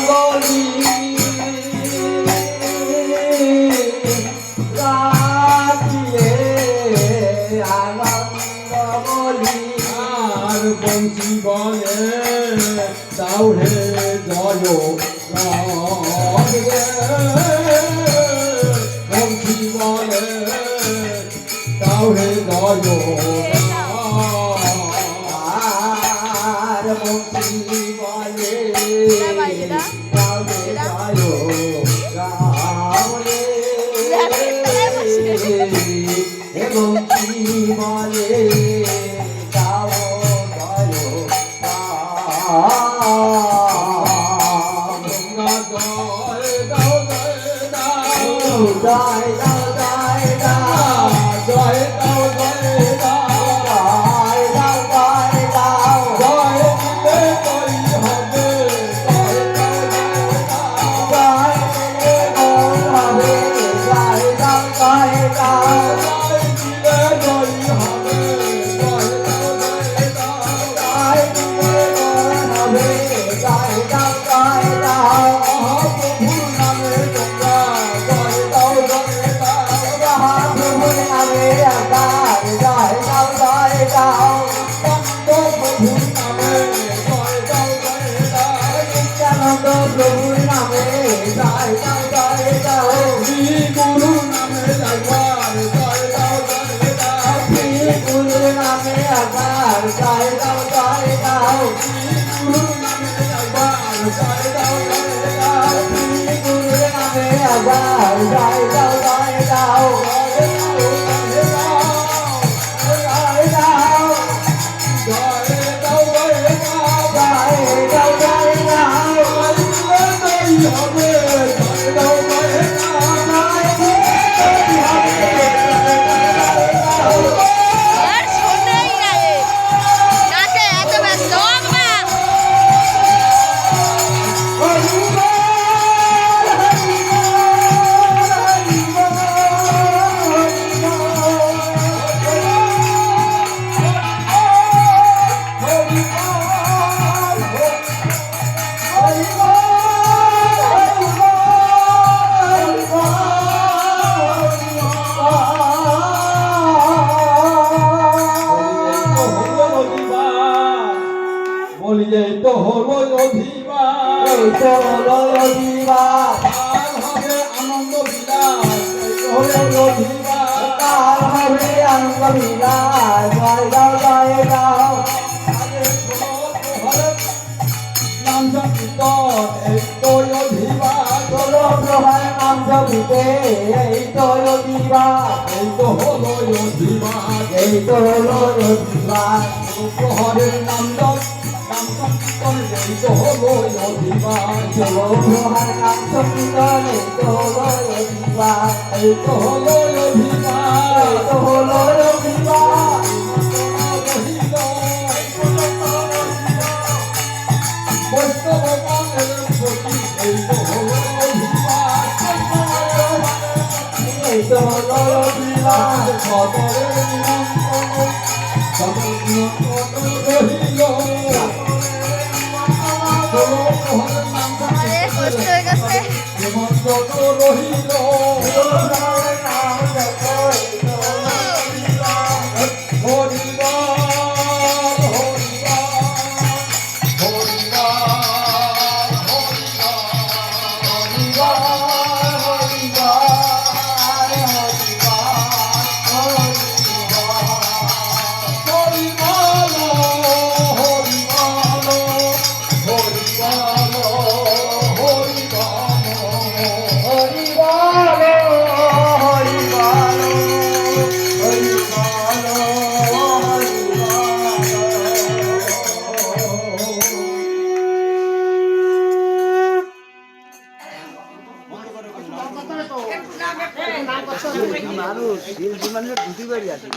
বলি রাখিয়ে আনন্দ বলি আর বংশী বলে তাও হে জয় বংশী বলে তাও হে জয় আর বংশী বলে তাও হে জয় রামরে বংশী বলে তাও জয় জয় প্রভুর নামে জয় জয় জয় জয় শ্রী গুরু নামে একবার জয় জয় জয় জয় শ্রী গুরু নামে একবার জয় জয় জয় জয় শ্রী গুরু নামে একবার জয় জয় জয় জয় শ্রী গুরু নামে একবার জয় জয় জয় জয় এই তো হলো অধিবাস এই তো হলো অধিবাস কাল হবে আনন্দ বিলাস হলো অধিবাস কাল হবে আনন্দ বিলাস জয় গাও জয় গাও আগে প্রহর নাম জপিত এই তো অধিবাস ষোলো প্রভার নাম জপিতে এই তো অধিবাস এই তো হলো অধিবাস এই তো হলো অধিবাস প্রহরের নাম জপ এই তো হলো অধিবাস ষোলো প্রভার নাম জপিতন এই তো হলো অধিবাস এই তো হলো অধিবাস এই তো হলো অধিবাস এই তো হলো অধিবাস মানুষ দুটি বাড়ি আছে